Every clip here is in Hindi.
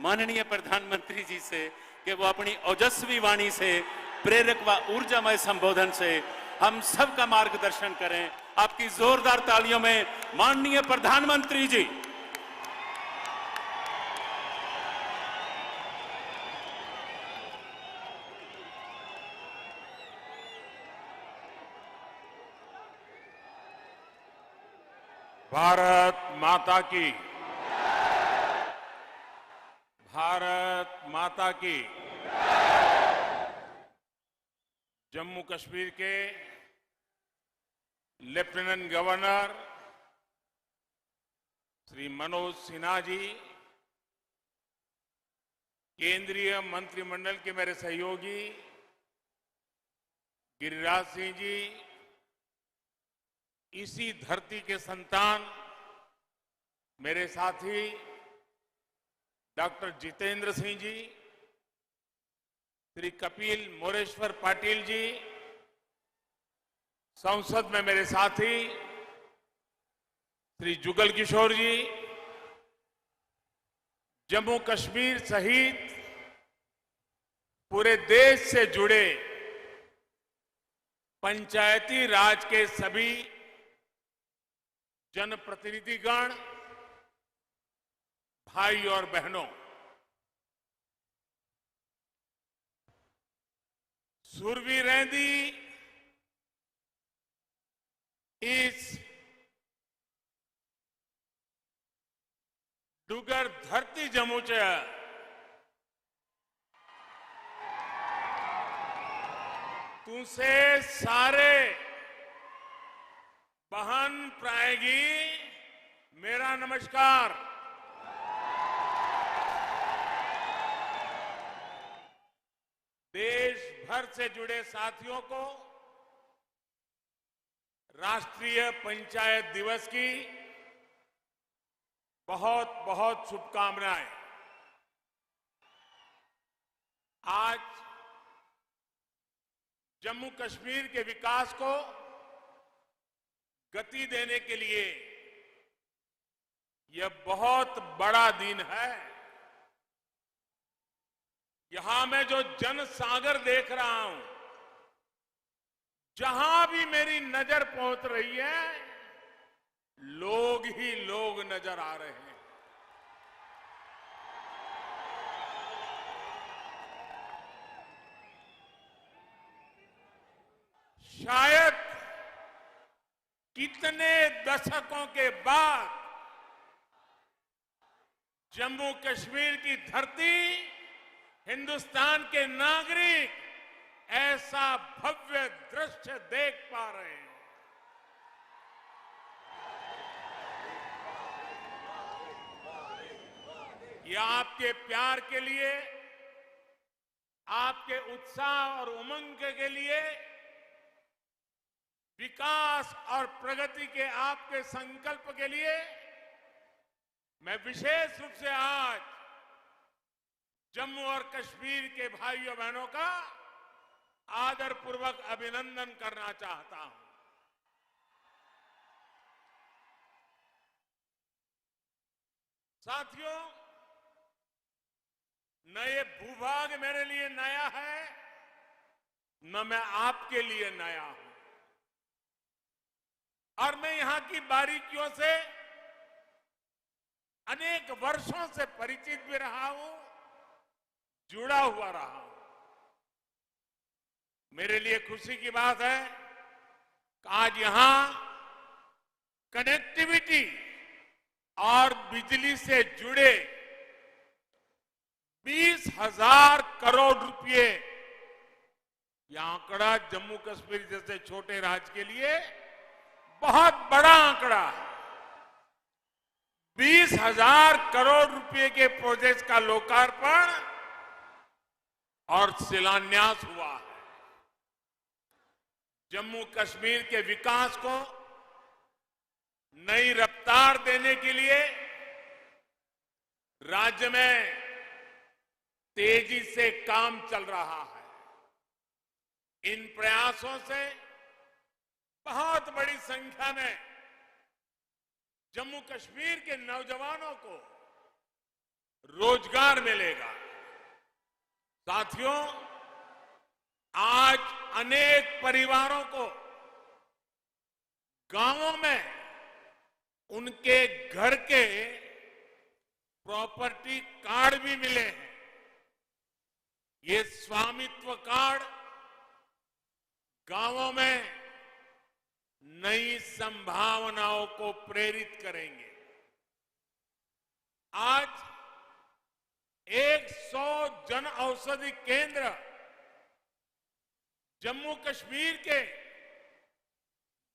माननीय प्रधानमंत्री जी से कि वो अपनी ओजस्वी वाणी से, प्रेरक व ऊर्जामय संबोधन से हम सबका मार्गदर्शन करें। आपकी जोरदार तालियों में माननीय प्रधानमंत्री जी। भारत माता की, भारत माता की। जम्मू कश्मीर के लेफ्टिनेंट गवर्नर श्री मनोज सिन्हा जी, केंद्रीय मंत्रिमंडल के मेरे सहयोगी गिरिराज सिंह जी, इसी धरती के संतान मेरे साथी डॉक्टर जितेंद्र सिंह जी, श्री कपिल मोरेश्वर पाटिल जी, संसद में मेरे साथी श्री जुगल किशोर जी, जम्मू कश्मीर सहित पूरे देश से जुड़े पंचायती राज के सभी जनप्रतिनिधिगण, भाई और बहनों, सुरवी रहंदी इस डुगर धरती जम्मू च तुसे सारे बहन प्राएगी मेरा नमस्कार। देश भर से जुड़े साथियों को राष्ट्रीय पंचायत दिवस की बहुत बहुत शुभकामनाएं। आज जम्मू कश्मीर के विकास को गति देने के लिए यह बहुत बड़ा दिन है। यहां मैं जो जनसागर देख रहा हूं, जहां भी मेरी नजर पहुंच रही है, लोग ही लोग नजर आ रहे हैं। शायद कितने दशकों के बाद जम्मू कश्मीर की धरती, हिंदुस्तान के नागरिक ऐसा भव्य दृश्य देख पा रहे हैं। यह आपके प्यार के लिए, आपके उत्साह और उमंग के लिए, विकास और प्रगति के आपके संकल्प के लिए मैं विशेष रूप से आज जम्मू और कश्मीर के भाइयों बहनों का आदरपूर्वक अभिनंदन करना चाहता हूं। साथियों, न ये भूभाग मेरे लिए नया है, न मैं आपके लिए नया हूं, और मैं यहां की बारीकियों से अनेक वर्षों से परिचित भी रहा हूं, जुड़ा हुआ रहा हूं। मेरे लिए खुशी की बात है कि आज यहां कनेक्टिविटी और बिजली से जुड़े 20,000 करोड़ रुपए, यह आंकड़ा जम्मू कश्मीर जैसे छोटे राज्य के लिए बहुत बड़ा आंकड़ा है। 20,000 करोड़ रुपए के प्रोजेक्ट का लोकार्पण और शिलान्यास हुआ है। जम्मू कश्मीर के विकास को नई रफ्तार देने के लिए राज्य में तेजी से काम चल रहा है। इन प्रयासों से बहुत बड़ी संख्या में जम्मू कश्मीर के नौजवानों को रोजगार मिलेगा। साथियों, आज अनेक परिवारों को गांवों में उनके घर के प्रॉपर्टी कार्ड भी मिले हैं। ये स्वामित्व कार्ड गांवों में नई संभावनाओं को प्रेरित करेंगे। आज 100 जन औषधि केंद्र जम्मू कश्मीर के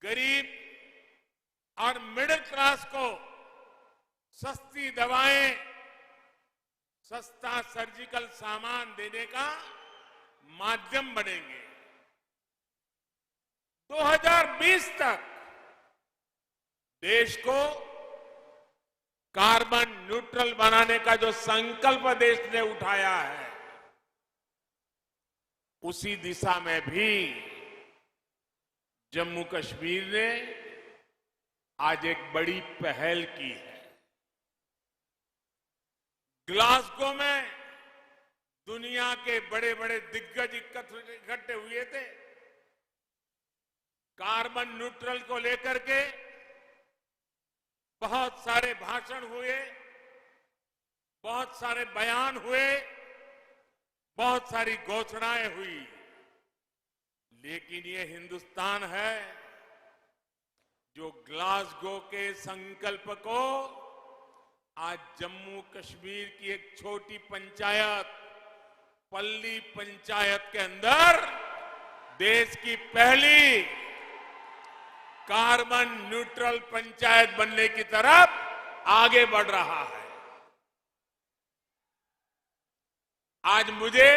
गरीब और मिडिल क्लास को सस्ती दवाएं, सस्ता सर्जिकल सामान देने का माध्यम बनेंगे। 2020 तक देश को कार्बन न्यूट्रल बनाने का जो संकल्प देश ने उठाया है, उसी दिशा में भी जम्मू कश्मीर ने आज एक बड़ी पहल की है। ग्लासगो में दुनिया के बड़े बड़े दिग्गज इकट्ठे हुए थे। कार्बन न्यूट्रल को लेकर के बहुत सारे भाषण हुए, बहुत सारे बयान हुए, बहुत सारी घोषणाएं हुई, लेकिन ये हिंदुस्तान है जो ग्लासगो के संकल्प को आज जम्मू कश्मीर की एक छोटी पंचायत, पल्ली पंचायत के अंदर देश की पहली कार्बन न्यूट्रल पंचायत बनने की तरफ आगे बढ़ रहा है। आज मुझे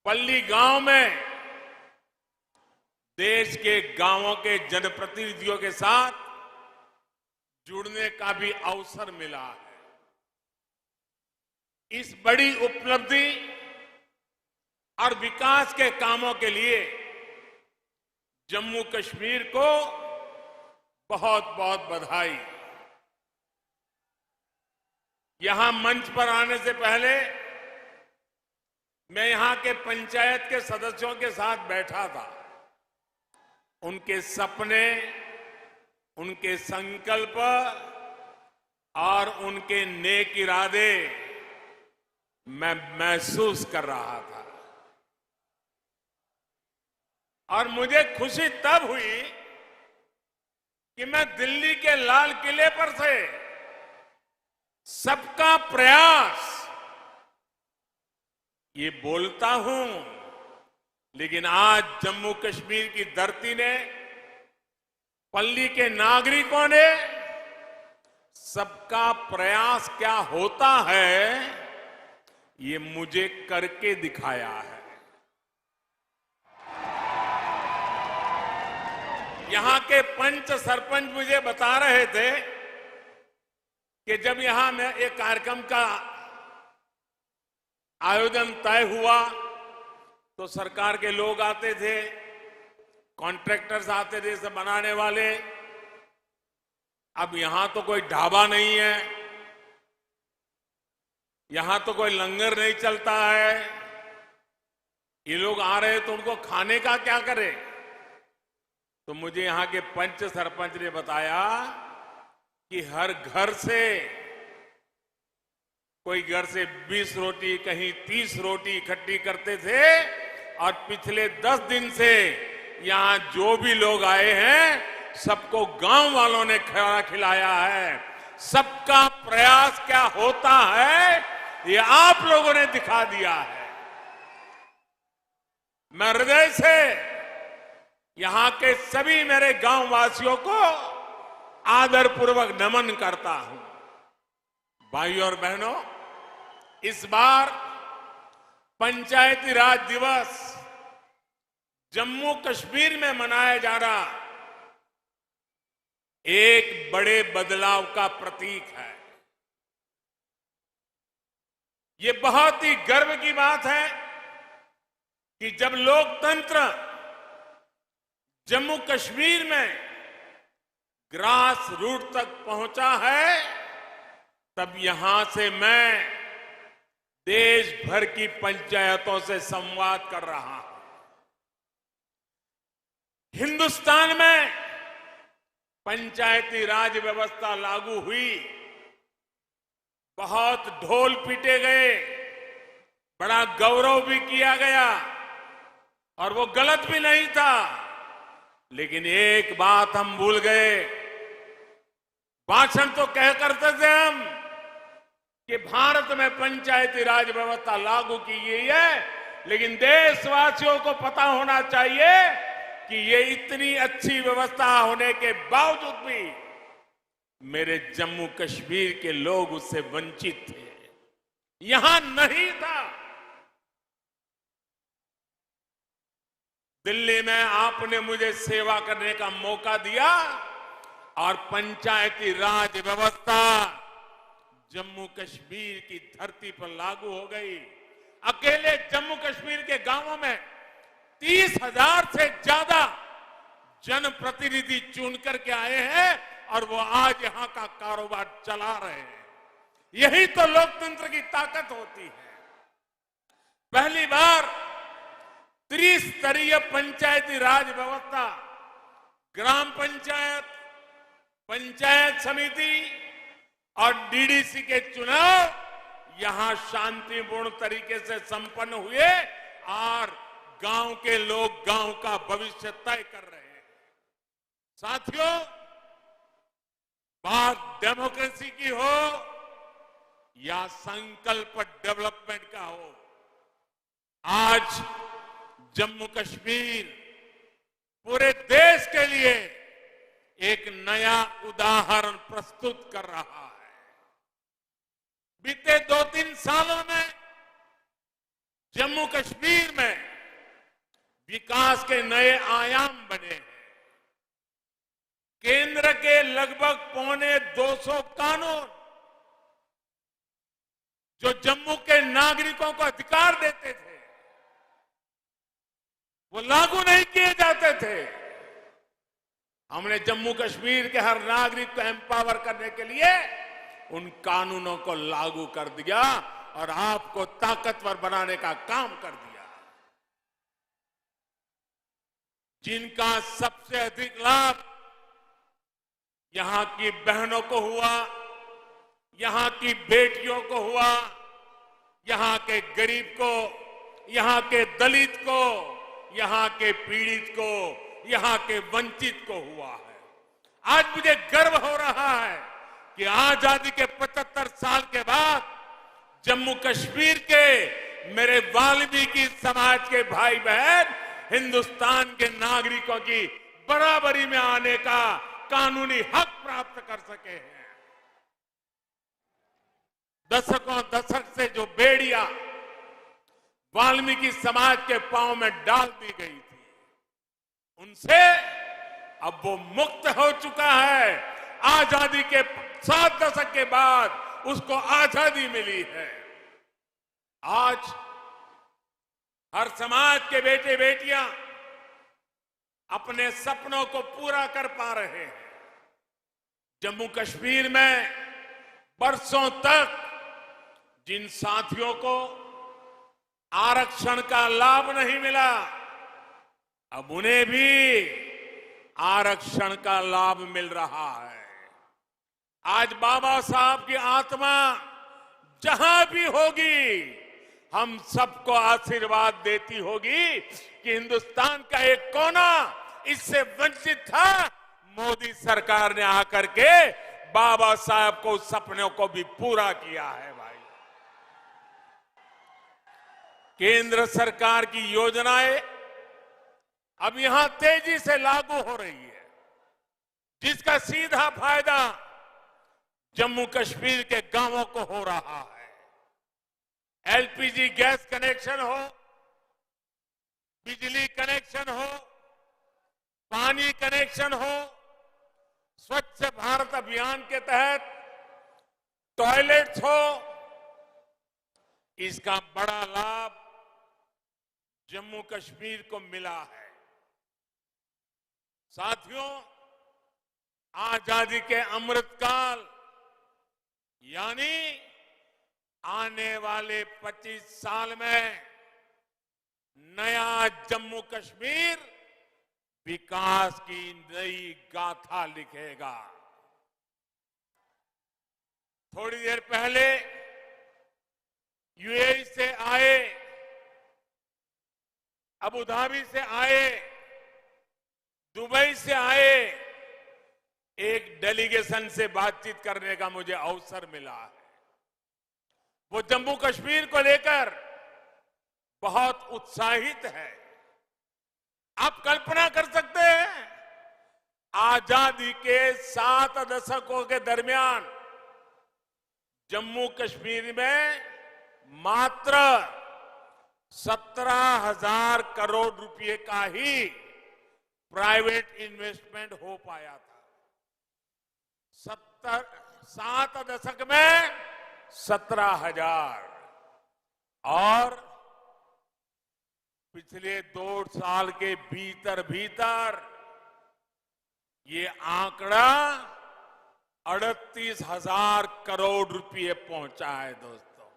पल्ली गांव में देश के गांवों के जनप्रतिनिधियों के साथ जुड़ने का भी अवसर मिला है। इस बड़ी उपलब्धि और विकास के कामों के लिए जम्मू कश्मीर को बहुत बहुत बधाई। यहां मंच पर आने से पहले मैं यहां के पंचायत के सदस्यों के साथ बैठा था। उनके सपने, उनके संकल्प और उनके नेक इरादे मैं महसूस कर रहा था। और मुझे खुशी तब हुई कि मैं दिल्ली के लाल किले पर से सबका प्रयास ये बोलता हूं, लेकिन आज जम्मू कश्मीर की धरती ने, पल्ली के नागरिकों ने सबका प्रयास क्या होता है ये मुझे करके दिखाया है। यहां के पंच सरपंच मुझे बता रहे थे कि जब यहां में एक कार्यक्रम का आयोजन तय हुआ तो सरकार के लोग आते थे, कॉन्ट्रैक्टर्स आते थे, सब बनाने वाले। अब यहां तो कोई ढाबा नहीं है, यहां तो कोई लंगर नहीं चलता है। ये लोग आ रहे तो उनको खाने का क्या करे? तो मुझे यहां के पंच सरपंच ने बताया कि हर घर से, कोई घर से 20 रोटी, कहीं 30 रोटी इकट्ठी करते थे, और पिछले 10 दिन से यहां जो भी लोग आए हैं सबको गांव वालों ने खाना खिलाया है। सबका प्रयास क्या होता है ये आप लोगों ने दिखा दिया है। मैं हृदय से यहां के सभी मेरे गांव वासियों को आदरपूर्वक नमन करता हूं। भाइयों और बहनों, इस बार पंचायती राज दिवस जम्मू कश्मीर में मनाया जा रहा एक बड़े बदलाव का प्रतीक है। ये बहुत ही गर्व की बात है कि जब लोकतंत्र जम्मू कश्मीर में ग्रास रूट तक पहुंचा है, तब यहां से मैं देश भर की पंचायतों से संवाद कर रहा हूं। हिंदुस्तान में पंचायती राज व्यवस्था लागू हुई, बहुत ढोल पीटे गए, बड़ा गौरव भी किया गया और वो गलत भी नहीं था। लेकिन एक बात हम भूल गए। भाषण तो कह करते थे हम कि भारत में पंचायती राज व्यवस्था लागू की गई है, लेकिन देशवासियों को पता होना चाहिए कि ये इतनी अच्छी व्यवस्था होने के बावजूद भी मेरे जम्मू कश्मीर के लोग उससे वंचित थे, यहां नहीं था। दिल्ली में आपने मुझे सेवा करने का मौका दिया और पंचायती राज व्यवस्था जम्मू कश्मीर की धरती पर लागू हो गई। अकेले जम्मू कश्मीर के गांवों में 30,000 से ज्यादा जनप्रतिनिधि चुन करके आए हैं और वो आज यहां का कारोबार चला रहे हैं। यही तो लोकतंत्र की ताकत होती है। पहली बार त्रिस्तरीय पंचायती राज व्यवस्था, ग्राम पंचायत, पंचायत समिति और डीडीसी के चुनाव यहां शांतिपूर्ण तरीके से संपन्न हुए और गांव के लोग गांव का भविष्य तय कर रहे हैं। साथियों, बात डेमोक्रेसी की हो या संकल्प डेवलपमेंट का हो, आज जम्मू कश्मीर पूरे देश के लिए एक नया उदाहरण प्रस्तुत कर रहा है। बीते 2-3 सालों में जम्मू कश्मीर में विकास के नए आयाम बने हैं। केंद्र के लगभग 250 कानून जो जम्मू के नागरिकों को अधिकार देते थे, वो लागू नहीं किए जाते थे। हमने जम्मू कश्मीर के हर नागरिक को एम्पावर करने के लिए उन कानूनों को लागू कर दिया और आपको ताकतवर बनाने का काम कर दिया। जिनका सबसे अधिक लाभ यहां की बहनों को हुआ, यहां की बेटियों को हुआ, यहां के गरीब को, यहां के दलित को, यहां के पीड़ित को, यहां के वंचित को हुआ है। आज मुझे गर्व हो रहा है कि आजादी के 75 साल के बाद जम्मू कश्मीर के मेरे वाल्मीकि समाज के भाई बहन हिंदुस्तान के नागरिकों की बराबरी में आने का कानूनी हक प्राप्त कर सके हैं। दशक से जो बेड़ियां वाल्मीकि समाज के पांव में डाल दी गई थी, उनसे अब वो मुक्त हो चुका है। आजादी के 7 दशक के बाद उसको आजादी मिली है। आज हर समाज के बेटे बेटियां अपने सपनों को पूरा कर पा रहे हैं। जम्मू कश्मीर में बरसों तक जिन साथियों को आरक्षण का लाभ नहीं मिला, अब उन्हें भी आरक्षण का लाभ मिल रहा है। आज बाबा साहब की आत्मा जहां भी होगी, हम सबको आशीर्वाद देती होगी कि हिंदुस्तान का एक कोना इससे वंचित था। मोदी सरकार ने आकर के बाबा साहब को सपनों को भी पूरा किया है। भाई, केंद्र सरकार की योजनाएं अब यहां तेजी से लागू हो रही है, जिसका सीधा फायदा जम्मू कश्मीर के गांवों को हो रहा है। एलपीजी गैस कनेक्शन हो, बिजली कनेक्शन हो, पानी कनेक्शन हो, स्वच्छ भारत अभियान के तहत टॉयलेट्स हो, इसका बड़ा लाभ जम्मू कश्मीर को मिला है। साथियों, आजादी के अमृतकाल यानी आने वाले 25 साल में नया जम्मू कश्मीर विकास की नई गाथा लिखेगा। थोड़ी देर पहले यूएई से आए, अबू धाबी से आए, दुबई से आए एक डेलीगेशन से बातचीत करने का मुझे अवसर मिला है। वो जम्मू कश्मीर को लेकर बहुत उत्साहित है। आप कल्पना कर सकते हैं, आजादी के 7 दशकों के दरमियान जम्मू कश्मीर में मात्र 17,000 करोड़ रुपए का ही प्राइवेट इन्वेस्टमेंट हो पाया था। 7 दशक में 17,000 और पिछले 2 साल के भीतर भीतर ये आंकड़ा 38,000 करोड़ रुपए पहुंचा है। दोस्तों,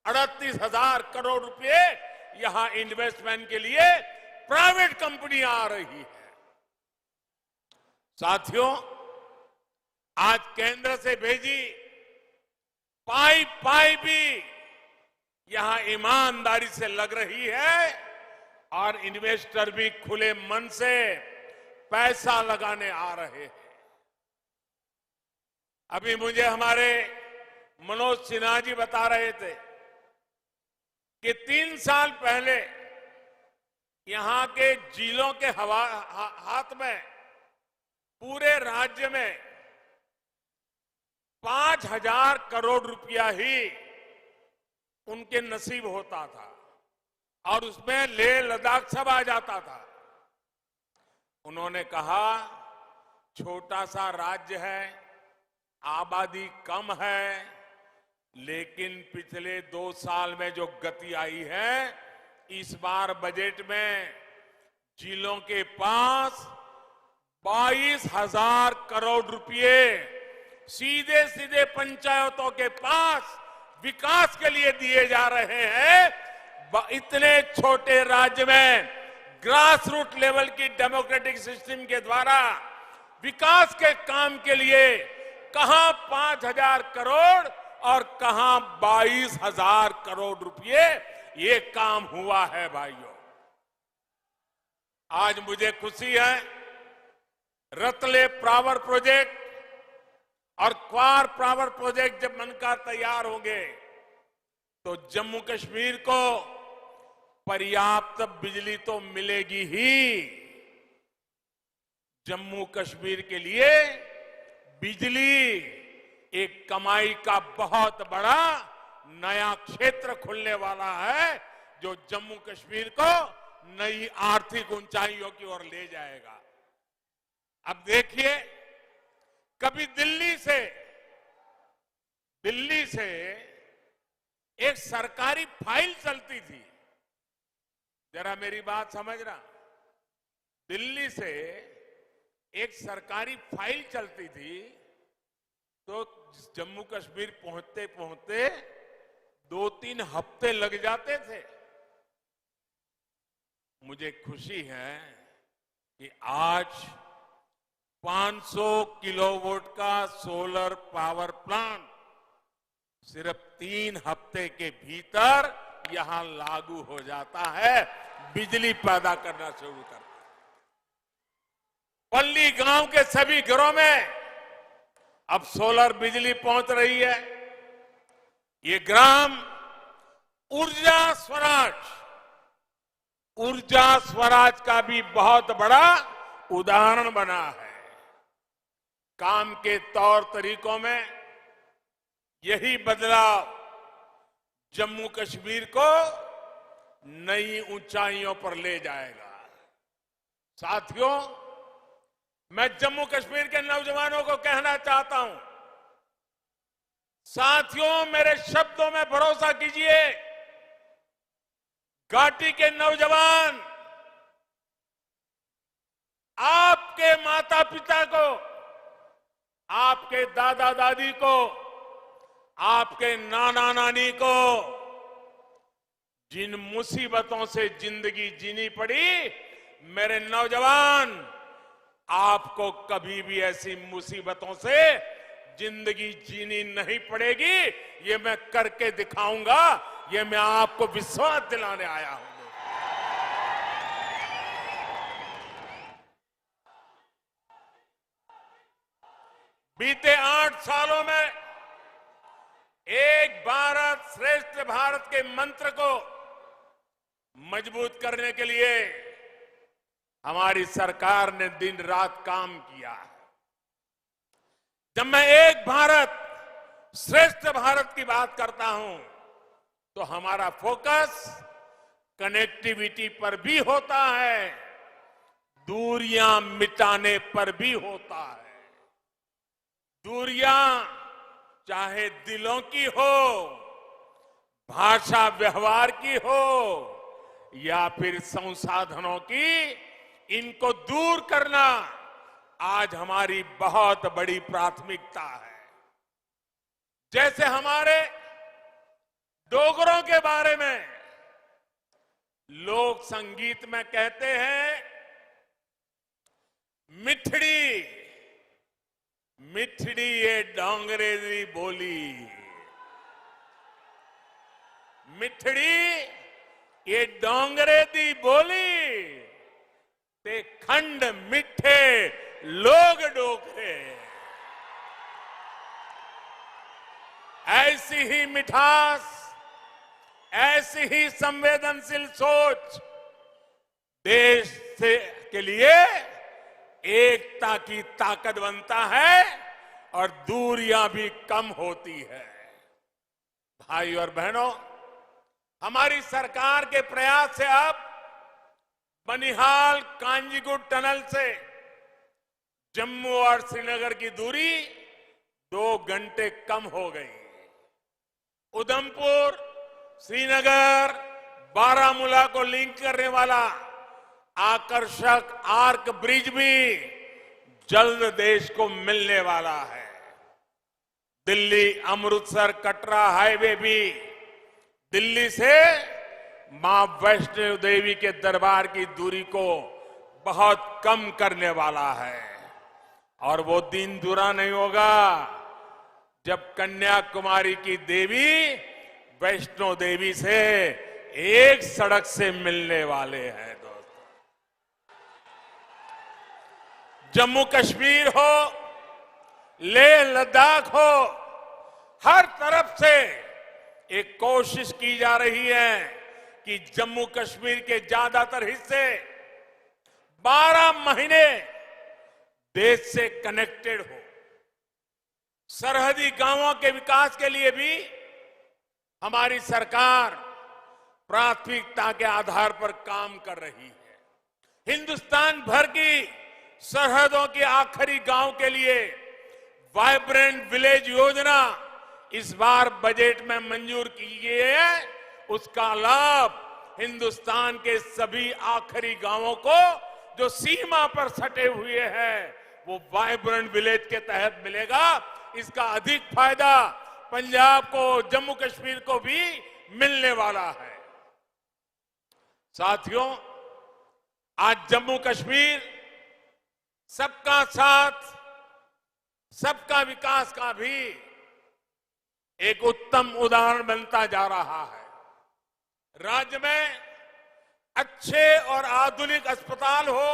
38,000 करोड़ रुपए यहां इन्वेस्टमेंट के लिए प्राइवेट कंपनी आ रही है। साथियों, आज केंद्र से भेजी पाइप भी यहां ईमानदारी से लग रही है और इन्वेस्टर भी खुले मन से पैसा लगाने आ रहे हैं। अभी मुझे हमारे मनोज सिन्हा जी बता रहे थे कि 3 साल पहले यहां के जिलों के हाथ में पूरे राज्य में 5,000 करोड़ रुपया ही उनके नसीब होता था और उसमें लेह लद्दाख सब आ जाता था। उन्होंने कहा, छोटा सा राज्य है, आबादी कम है, लेकिन पिछले 2 साल में जो गति आई है, इस बार बजट में जिलों के पास 22,000 करोड़ रुपए सीधे सीधे पंचायतों के पास विकास के लिए दिए जा रहे हैं। इतने छोटे राज्य में ग्रास रूट लेवल की डेमोक्रेटिक सिस्टम के द्वारा विकास के काम के लिए कहां 5,000 करोड़ और कहां 22,000 करोड़ रुपए ये काम हुआ है। भाइयों, आज मुझे खुशी है, रतले पावर प्रोजेक्ट और क्वार पावर प्रोजेक्ट जब बनकर तैयार होंगे तो जम्मू कश्मीर को पर्याप्त बिजली तो मिलेगी ही। जम्मू कश्मीर के लिए बिजली एक कमाई का बहुत बड़ा नया क्षेत्र खुलने वाला है, जो जम्मू कश्मीर को नई आर्थिक ऊंचाइयों की ओर ले जाएगा। अब देखिए, कभी दिल्ली से एक सरकारी फाइल चलती थी, जरा मेरी बात समझना, दिल्ली से एक सरकारी फाइल चलती थी तो जम्मू कश्मीर पहुंचते पहुंचते 2-3 हफ्ते लग जाते थे। मुझे खुशी है कि आज 500 किलोवाट का सोलर पावर प्लांट सिर्फ 3 हफ्ते के भीतर यहां लागू हो जाता है, बिजली पैदा करना शुरू करता है। पल्ली गांव के सभी घरों में अब सोलर बिजली पहुंच रही है। ये ग्राम ऊर्जा स्वराज का भी बहुत बड़ा उदाहरण बना है। काम के तौर तरीकों में यही बदलाव जम्मू कश्मीर को नई ऊंचाइयों पर ले जाएगा। साथियों, मैं जम्मू कश्मीर के नौजवानों को कहना चाहता हूं, साथियों मेरे शब्दों में भरोसा कीजिए। घाटी के नौजवान आपके माता पिता को, आपके दादा दादी को आपके नाना नानी को जिन मुसीबतों से जिंदगी जीनी पड़ी, मेरे नौजवान, आपको कभी भी ऐसी मुसीबतों से जिंदगी जीनी नहीं पड़ेगी। ये मैं करके दिखाऊंगा, ये मैं आपको विश्वास दिलाने आया हूं। बीते 8 सालों में एक भारत श्रेष्ठ भारत के मंत्र को मजबूत करने के लिए हमारी सरकार ने दिन रात काम किया है। जब मैं एक भारत श्रेष्ठ भारत की बात करता हूं तो हमारा फोकस कनेक्टिविटी पर भी होता है, दूरियां मिटाने पर भी होता है। दूरियां चाहे दिलों की हो, भाषा व्यवहार की हो या फिर संसाधनों की, इनको दूर करना आज हमारी बहुत बड़ी प्राथमिकता है। जैसे हमारे डोगरों के बारे में लोक संगीत में कहते हैं, मिठड़ी मिठड़ी ये डोंगरे दी बोली, मिठड़ी ये डोंगरे दी बोली, ते खंड मिठे लोग डोगरे। ऐसी ही मिठास, ऐसी ही संवेदनशील सोच देश से के लिए एकता की ताकत बनता है और दूरियां भी कम होती है। भाई और बहनों, हमारी सरकार के प्रयास से अब बनिहाल कांजीगुट टनल से जम्मू और श्रीनगर की दूरी 2 घंटे कम हो गई। उधमपुर, श्रीनगर, बारामूला को लिंक करने वाला आकर्षक आर्क ब्रिज भी जल्द देश को मिलने वाला है। दिल्ली अमृतसर कटरा हाईवे भी दिल्ली से मां वैष्णो देवी के दरबार की दूरी को बहुत कम करने वाला है। और वो दिन दूरा नहीं होगा जब कन्याकुमारी की देवी वैष्णो देवी से एक सड़क से मिलने वाले हैं। जम्मू कश्मीर हो, लेह लद्दाख हो, हर तरफ से एक कोशिश की जा रही है कि जम्मू कश्मीर के ज्यादातर हिस्से 12 महीने देश से कनेक्टेड हो। सरहदी गांवों के विकास के लिए भी हमारी सरकार प्राथमिकता के आधार पर काम कर रही है। हिंदुस्तान भर की सरहदों के आखिरी गांव के लिए वाइब्रेंट विलेज योजना इस बार बजट में मंजूर की गई है। उसका लाभ हिंदुस्तान के सभी आखिरी गांवों को जो सीमा पर सटे हुए हैं वो वाइब्रेंट विलेज के तहत मिलेगा। इसका अधिक फायदा पंजाब को, जम्मू कश्मीर को भी मिलने वाला है। साथियों, आज जम्मू कश्मीर सबका साथ, सबका विकास का भी एक उत्तम उदाहरण बनता जा रहा है। राज्य में अच्छे और आधुनिक अस्पताल हो,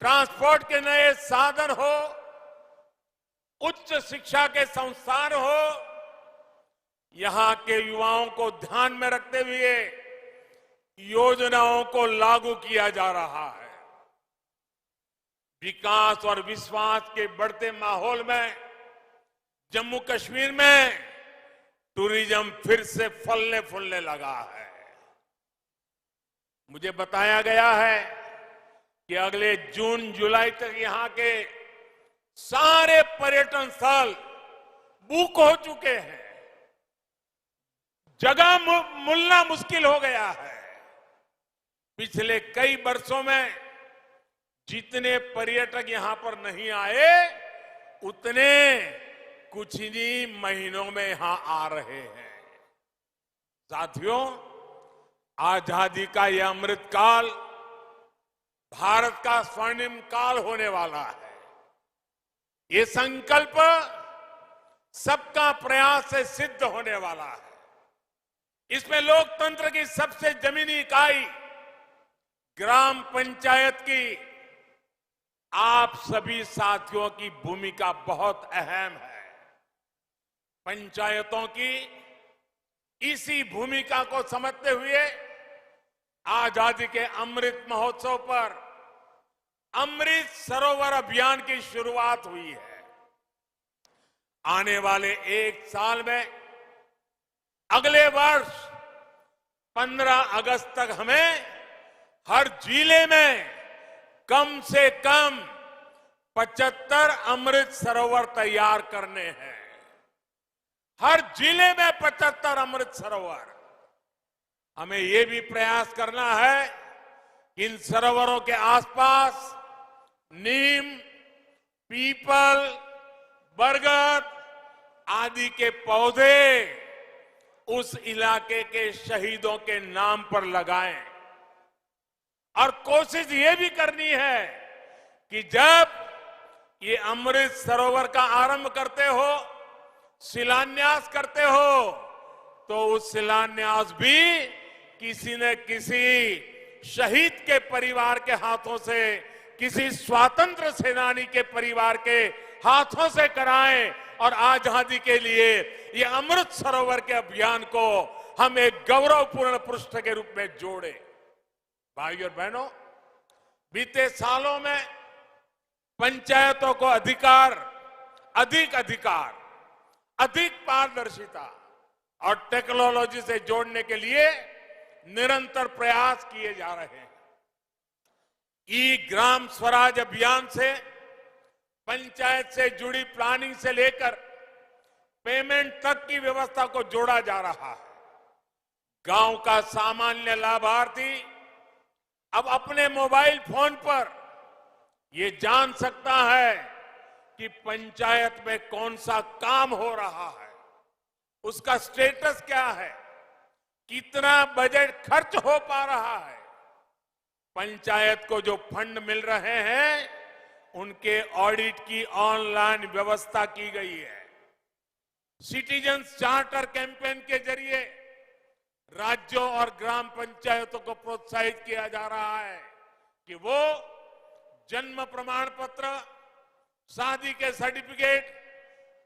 ट्रांसपोर्ट के नए साधन हो, उच्च शिक्षा के संस्थान हो, यहां के युवाओं को ध्यान में रखते हुए योजनाओं को लागू किया जा रहा है। विकास और विश्वास के बढ़ते माहौल में जम्मू कश्मीर में टूरिज्म फिर से फलने फूलने लगा है। मुझे बताया गया है कि अगले जून जुलाई तक यहां के सारे पर्यटन स्थल बुक हो चुके हैं। जगह मिलना मुश्किल हो गया है। पिछले कई वर्षों में जितने पर्यटक यहां पर नहीं आए, उतने कुछ ही महीनों में यहां आ रहे हैं। साथियों, आजादी का यह अमृत काल भारत का स्वर्णिम काल होने वाला है। ये संकल्प सबका प्रयास से सिद्ध होने वाला है। इसमें लोकतंत्र की सबसे जमीनी इकाई ग्राम पंचायत की आप सभी साथियों की भूमिका बहुत अहम है। पंचायतों की इसी भूमिका को समझते हुए आजादी के अमृत महोत्सव पर अमृत सरोवर अभियान की शुरुआत हुई है। आने वाले एक साल में अगले वर्ष 15 अगस्त तक हमें हर जिले में कम से कम 75 अमृत सरोवर तैयार करने हैं। हर जिले में 75 अमृत सरोवर। हमें यह भी प्रयास करना है कि इन सरोवरों के आसपास नीम, पीपल, बरगद आदि के पौधे उस इलाके के शहीदों के नाम पर लगाएं। और कोशिश ये भी करनी है कि जब ये अमृत सरोवर का आरंभ करते हो, शिलान्यास करते हो, तो उस शिलान्यास भी किसी न किसी शहीद के परिवार के हाथों से, किसी स्वतंत्र सेनानी के परिवार के हाथों से कराएं और आजादी के लिए ये अमृत सरोवर के अभियान को हम एक गौरवपूर्ण पृष्ठ के रूप में जोड़े। भाइयों और बहनों, बीते सालों में पंचायतों को अधिक पारदर्शिता और टेक्नोलॉजी से जोड़ने के लिए निरंतर प्रयास किए जा रहे हैं। ई ग्राम स्वराज अभियान से पंचायत से जुड़ी प्लानिंग से लेकर पेमेंट तक की व्यवस्था को जोड़ा जा रहा है। गांव का सामान्य लाभार्थी अब अपने मोबाइल फोन पर ये जान सकता है कि पंचायत में कौन सा काम हो रहा है, उसका स्टेटस क्या है, कितना बजट खर्च हो पा रहा है। पंचायत को जो फंड मिल रहे हैं उनके ऑडिट की ऑनलाइन व्यवस्था की गई है। सिटीजन्स चार्टर कैंपेन के जरिए राज्यों और ग्राम पंचायतों को प्रोत्साहित किया जा रहा है कि वो जन्म प्रमाण पत्र, शादी के सर्टिफिकेट,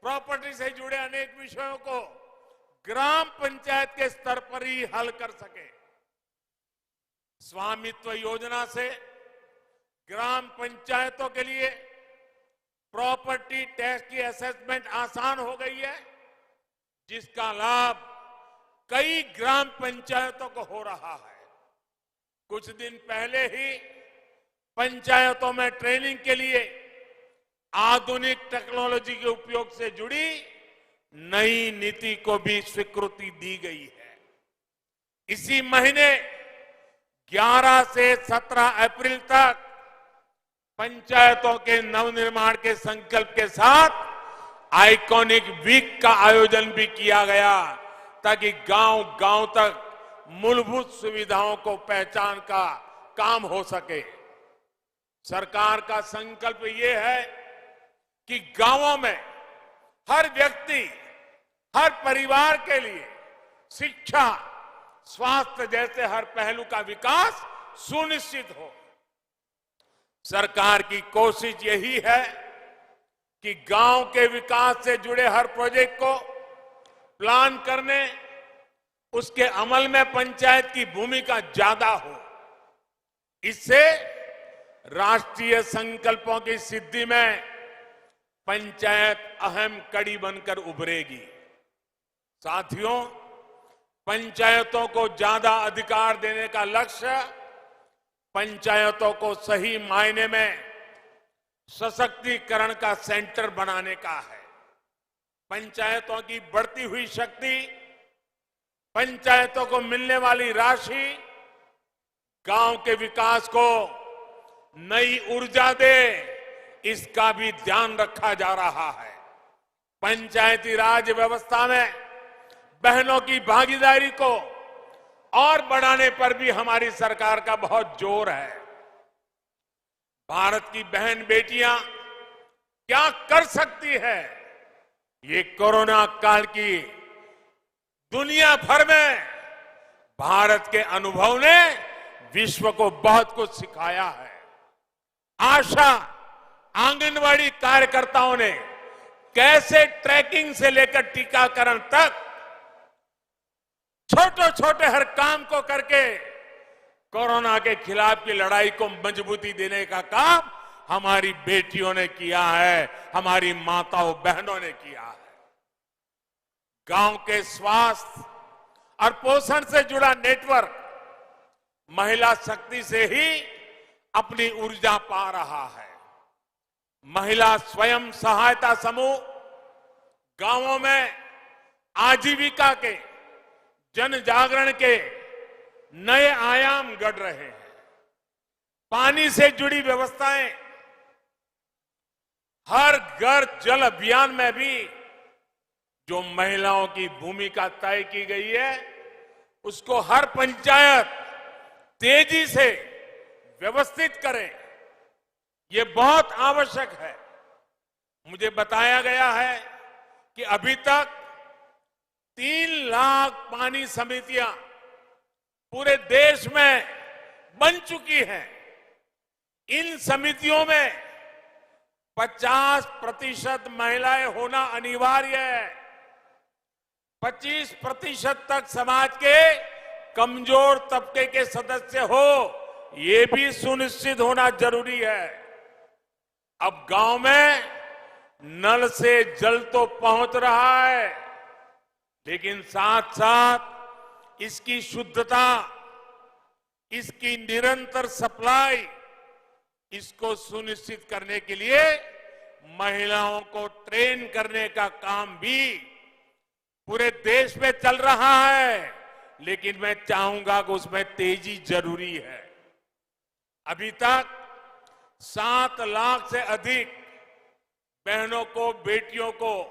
प्रॉपर्टी से जुड़े अनेक विषयों को ग्राम पंचायत के स्तर पर ही हल कर सके। स्वामित्व योजना से ग्राम पंचायतों के लिए प्रॉपर्टी टैक्स की असेसमेंट आसान हो गई है, जिसका लाभ कई ग्राम पंचायतों को हो रहा है। कुछ दिन पहले ही पंचायतों में ट्रेनिंग के लिए आधुनिक टेक्नोलॉजी के उपयोग से जुड़ी नई नीति को भी स्वीकृति दी गई है। इसी महीने 11 से 17 अप्रैल तक पंचायतों के नवनिर्माण के संकल्प के साथ आइकॉनिक वीक का आयोजन भी किया गया, ताकि गांव-गांव तक मूलभूत सुविधाओं को पहचान का काम हो सके। सरकार का संकल्प ये है कि गांवों में हर व्यक्ति, हर परिवार के लिए शिक्षा, स्वास्थ्य जैसे हर पहलू का विकास सुनिश्चित हो। सरकार की कोशिश यही है कि गांव के विकास से जुड़े हर प्रोजेक्ट को प्लान करने, उसके अमल में पंचायत की भूमिका ज्यादा हो। इससे राष्ट्रीय संकल्पों की सिद्धि में पंचायत अहम कड़ी बनकर उभरेगी। साथियों, पंचायतों को ज्यादा अधिकार देने का लक्ष्य पंचायतों को सही मायने में सशक्तिकरण का सेंटर बनाने का है। पंचायतों की बढ़ती हुई शक्ति, पंचायतों को मिलने वाली राशि गांव के विकास को नई ऊर्जा दे, इसका भी ध्यान रखा जा रहा है। पंचायती राज व्यवस्था में बहनों की भागीदारी को और बढ़ाने पर भी हमारी सरकार का बहुत जोर है। भारत की बहन बेटियां क्या कर सकती है, ये कोरोना काल की दुनिया भर में भारत के अनुभव ने विश्व को बहुत कुछ सिखाया है। आशा आंगनवाड़ी कार्यकर्ताओं ने कैसे ट्रैकिंग से लेकर टीकाकरण तक छोटे छोटे हर काम को करके कोरोना के खिलाफ की लड़ाई को मजबूती देने का काम हमारी बेटियों ने किया है, हमारी माताओं बहनों ने किया है। गांव के स्वास्थ्य और पोषण से जुड़ा नेटवर्क महिला शक्ति से ही अपनी ऊर्जा पा रहा है। महिला स्वयं सहायता समूह गांवों में आजीविका के जन जागरण के नए आयाम गढ़ रहे हैं। पानी से जुड़ी व्यवस्थाएं, हर घर जल अभियान में भी जो महिलाओं की भूमिका तय की गई है, उसको हर पंचायत तेजी से व्यवस्थित करें, ये बहुत आवश्यक है। मुझे बताया गया है कि अभी तक 3 लाख पानी समितियां पूरे देश में बन चुकी हैं। इन समितियों में 50% महिलाएं होना अनिवार्य है। 25% तक समाज के कमजोर तबके के सदस्य हो, ये भी सुनिश्चित होना जरूरी है। अब गांव में नल से जल तो पहुंच रहा है, लेकिन साथ साथ इसकी शुद्धता, इसकी निरंतर सप्लाई, इसको सुनिश्चित करने के लिए महिलाओं को ट्रेन करने का काम भी पूरे देश में चल रहा है। लेकिन मैं चाहूंगा कि उसमें तेजी जरूरी है। अभी तक 7 लाख से अधिक बहनों को, बेटियों को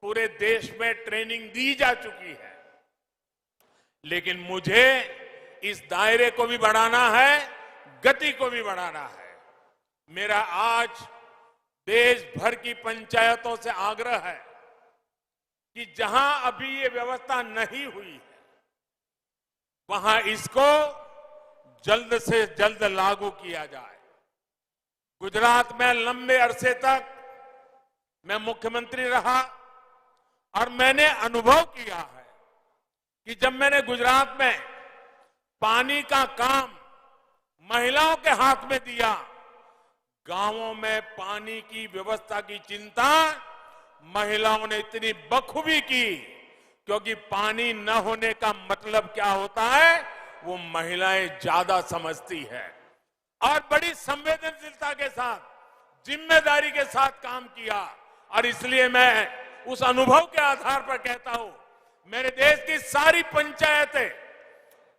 पूरे देश में ट्रेनिंग दी जा चुकी है। लेकिन मुझे इस दायरे को भी बढ़ाना है, गति को भी बढ़ाना है। मेरा आज देश भर की पंचायतों से आग्रह है कि जहां अभी ये व्यवस्था नहीं हुई है, वहां इसको जल्द से जल्द लागू किया जाए। गुजरात में लंबे अरसे तक मैं मुख्यमंत्री रहा और मैंने अनुभव किया है कि जब मैंने गुजरात में पानी का काम महिलाओं के हाथ में दिया, गांवों में पानी की व्यवस्था की चिंता महिलाओं ने इतनी बखूबी की, क्योंकि पानी न होने का मतलब क्या होता है वो महिलाएं ज्यादा समझती है। और बड़ी संवेदनशीलता के साथ, जिम्मेदारी के साथ काम किया। और इसलिए मैं उस अनुभव के आधार पर कहता हूं, मेरे देश की सारी पंचायतें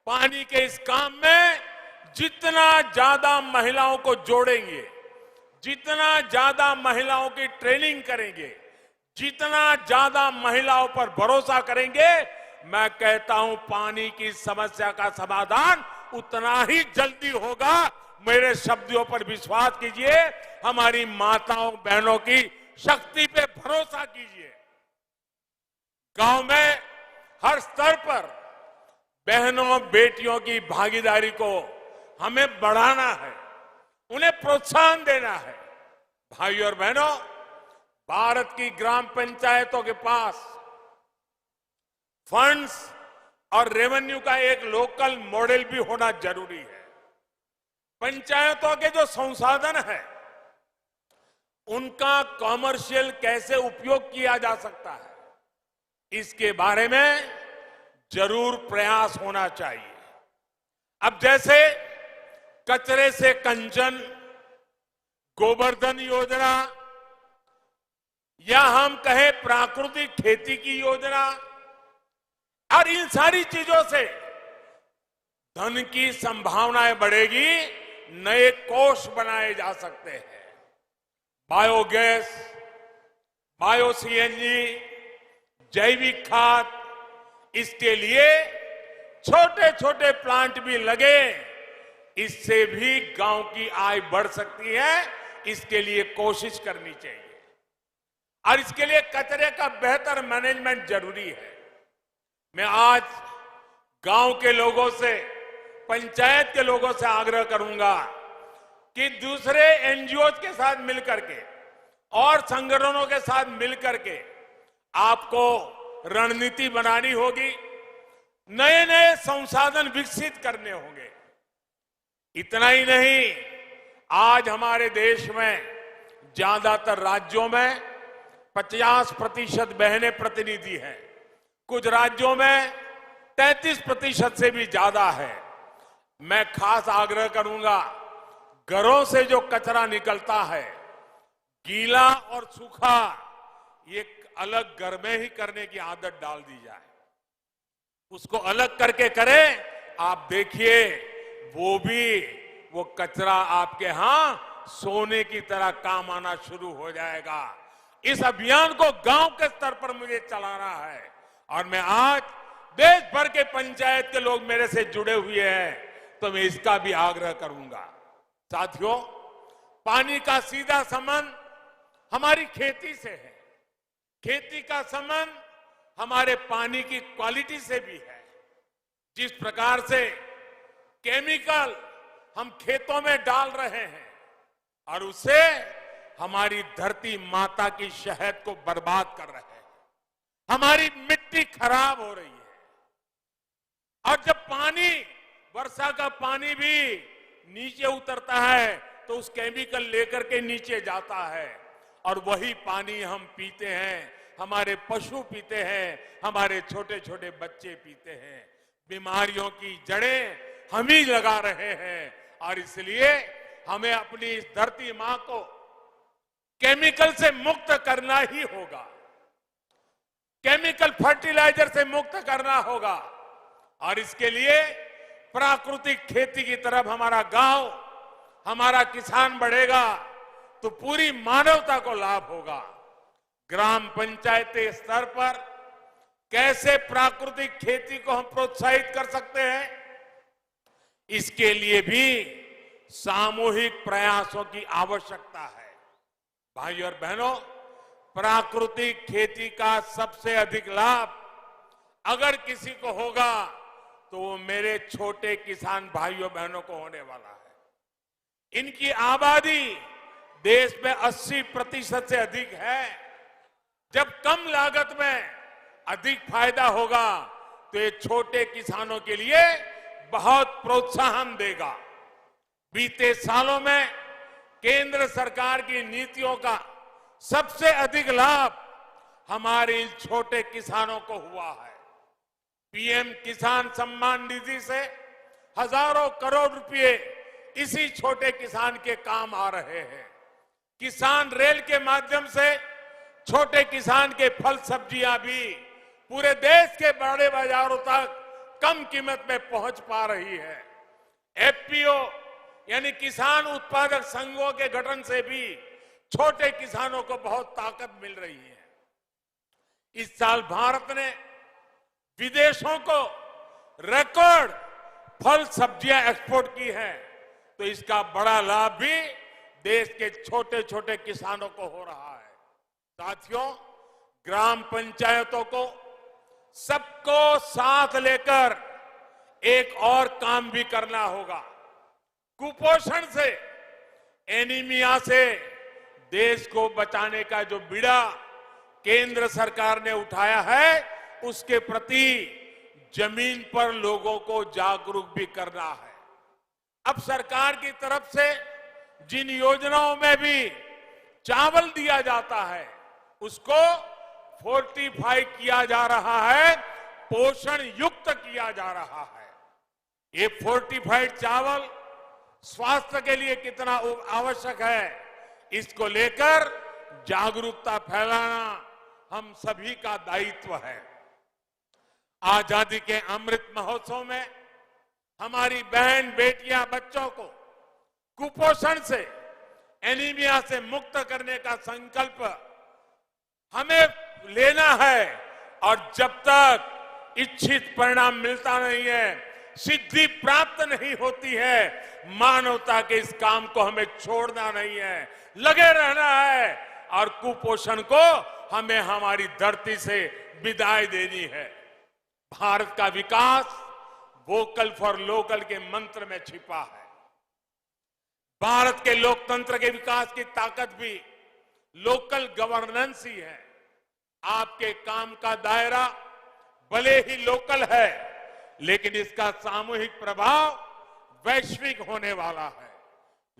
पानी के इस काम में जितना ज्यादा महिलाओं को जोड़ेंगे, जितना ज्यादा महिलाओं की ट्रेनिंग करेंगे, जितना ज्यादा महिलाओं पर भरोसा करेंगे, मैं कहता हूं पानी की समस्या का समाधान उतना ही जल्दी होगा। मेरे शब्दों पर विश्वास कीजिए, हमारी माताओं बहनों की शक्ति पे भरोसा कीजिए। गांव में हर स्तर पर बहनों बेटियों की भागीदारी को हमें बढ़ाना है, उन्हें प्रोत्साहन देना है। भाइयों और बहनों, भारत की ग्राम पंचायतों के पास फंड्स और रेवेन्यू का एक लोकल मॉडल भी होना जरूरी है। पंचायतों के जो संसाधन है, उनका कॉमर्शियल कैसे उपयोग किया जा सकता है, इसके बारे में जरूर प्रयास होना चाहिए। अब जैसे कचरे से कंचन, गोवर्धन योजना, या हम कहें प्राकृतिक खेती की योजना, और इन सारी चीजों से धन की संभावनाएं बढ़ेगी, नए कोष बनाए जा सकते हैं। बायोगैस, बायो सीएनजी, जैविक खाद, इसके लिए छोटे छोटे प्लांट भी लगे, इससे भी गांव की आय बढ़ सकती है। इसके लिए कोशिश करनी चाहिए और इसके लिए कचरे का बेहतर मैनेजमेंट जरूरी है। मैं आज गांव के लोगों से, पंचायत के लोगों से आग्रह करूंगा कि दूसरे एनजीओ के साथ मिलकर के और संगठनों के साथ मिलकर के आपको रणनीति बनानी होगी, नए नए संसाधन विकसित करने होंगे। इतना ही नहीं, आज हमारे देश में ज्यादातर राज्यों में 50% बहनें प्रतिनिधि हैं, कुछ राज्यों में 33% से भी ज्यादा है। मैं खास आग्रह करूंगा, घरों से जो कचरा निकलता है, गीला और सूखा, ये अलग घर में ही करने की आदत डाल दी जाए, उसको अलग करके करें। आप देखिए वो कचरा आपके यहां सोने की तरह काम आना शुरू हो जाएगा। इस अभियान को गांव के स्तर पर मुझे चलाना है और मैं आज देश भर के पंचायत के लोग मेरे से जुड़े हुए हैं, तो मैं इसका भी आग्रह करूंगा। साथियों, पानी का सीधा संबंध हमारी खेती से है, खेती का संबंध हमारे पानी की क्वालिटी से भी है। जिस प्रकार से केमिकल हम खेतों में डाल रहे हैं और उससे हमारी धरती माता की शहद को बर्बाद कर रहे हैं, हमारी मिट्टी खराब हो रही है। और जब पानी, वर्षा का पानी भी नीचे उतरता है तो उस केमिकल लेकर के नीचे जाता है और वही पानी हम पीते हैं, हमारे पशु पीते हैं, हमारे छोटे छोटे बच्चे पीते हैं। बीमारियों की जड़ें हम ही लगा रहे हैं और इसलिए हमें अपनी इस धरती मां को केमिकल से मुक्त करना ही होगा, केमिकल फर्टिलाइजर से मुक्त करना होगा। और इसके लिए प्राकृतिक खेती की तरफ हमारा गांव, हमारा किसान बढ़ेगा तो पूरी मानवता को लाभ होगा। ग्राम पंचायत स्तर पर कैसे प्राकृतिक खेती को हम प्रोत्साहित कर सकते हैं, इसके लिए भी सामूहिक प्रयासों की आवश्यकता है। भाइयों और बहनों, प्राकृतिक खेती का सबसे अधिक लाभ अगर किसी को होगा तो वो मेरे छोटे किसान भाइयों बहनों को होने वाला है। इनकी आबादी देश में 80% से अधिक है। जब कम लागत में अधिक फायदा होगा तो ये छोटे किसानों के लिए बहुत प्रोत्साहन देगा। बीते सालों में केंद्र सरकार की नीतियों का सबसे अधिक लाभ हमारे इन छोटे किसानों को हुआ है। पीएम किसान सम्मान निधि से हजारों करोड़ रुपए इसी छोटे किसान के काम आ रहे हैं। किसान रेल के माध्यम से छोटे किसान के फल सब्जियां भी पूरे देश के बड़े बाजारों तक कम कीमत में पहुंच पा रही है। एफपीओ यानी किसान उत्पादक संघों के गठन से भी छोटे किसानों को बहुत ताकत मिल रही है। इस साल भारत ने विदेशों को रिकॉर्ड फल सब्जियां एक्सपोर्ट की है, तो इसका बड़ा लाभ भी देश के छोटे छोटे किसानों को हो रहा है। साथियों, ग्राम पंचायतों को सबको साथ लेकर एक और काम भी करना होगा। कुपोषण से, एनीमिया से देश को बचाने का जो बीड़ा केंद्र सरकार ने उठाया है, उसके प्रति जमीन पर लोगों को जागरूक भी करना है। अब सरकार की तरफ से जिन योजनाओं में भी चावल दिया जाता है, उसको फोर्टिफाई किया जा रहा है, पोषण युक्त किया जा रहा है। ये फोर्टिफाइड चावल स्वास्थ्य के लिए कितना आवश्यक है, इसको लेकर जागरूकता फैलाना हम सभी का दायित्व है। आजादी के अमृत महोत्सव में हमारी बहन बेटियां, बच्चों को कुपोषण से, एनीमिया से मुक्त करने का संकल्प हमें लेना है और जब तक इच्छित परिणाम मिलता नहीं है, सिद्धि प्राप्त नहीं होती है, मानवता के इस काम को हमें छोड़ना नहीं है, लगे रहना है और कुपोषण को हमें हमारी धरती से विदाई देनी है। भारत का विकास वोकल फॉर लोकल के मंत्र में छिपा है। भारत के लोकतंत्र के विकास की ताकत भी लोकल गवर्नेंस ही है। आपके काम का दायरा भले ही लोकल है, लेकिन इसका सामूहिक प्रभाव वैश्विक होने वाला है।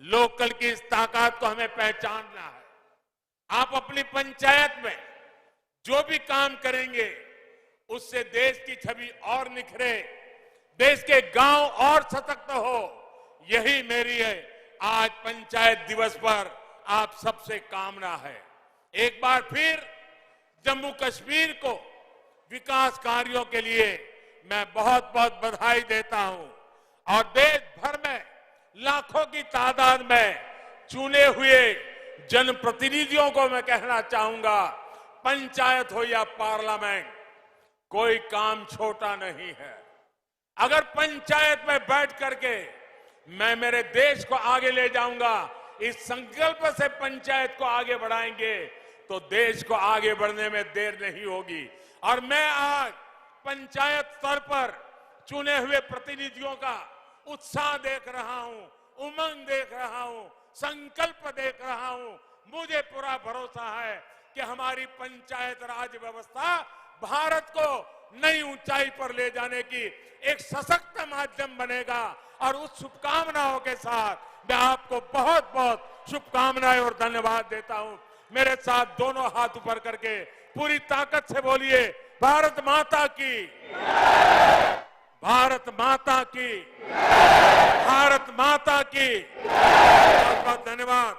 लोकल की इस ताकत को हमें पहचानना है। आप अपनी पंचायत में जो भी काम करेंगे, उससे देश की छवि और निखरे, देश के गांव और सशक्त हो। यही मेरी है आज पंचायत दिवस पर आप सबसे कामना है। एक बार फिर जम्मू कश्मीर को विकास कार्यों के लिए मैं बहुत बहुत बधाई देता हूं और देश भर में लाखों की तादाद में चुने हुए जनप्रतिनिधियों को मैं कहना चाहूंगा, पंचायत हो या पार्लियामेंट, कोई काम छोटा नहीं है। अगर पंचायत में बैठ करके मैं मेरे देश को आगे ले जाऊंगा, इस संकल्प से पंचायत को आगे बढ़ाएंगे तो देश को आगे बढ़ने में देर नहीं होगी। और मैं आज पंचायत स्तर पर चुने हुए प्रतिनिधियों का उत्साह देख रहा हूं, उमंग देख रहा हूं, संकल्प देख रहा हूं। मुझे पूरा भरोसा है कि हमारी पंचायत राज व्यवस्था भारत को नई ऊंचाई पर ले जाने की एक सशक्त माध्यम बनेगा। और उस शुभकामनाओं के साथ मैं आपको बहुत बहुत शुभकामनाएं और धन्यवाद देता हूं। मेरे साथ दोनों हाथ ऊपर करके पूरी ताकत से बोलिए, भारत माता की, भारत माता की, भारत माता की। बहुत बहुत धन्यवाद।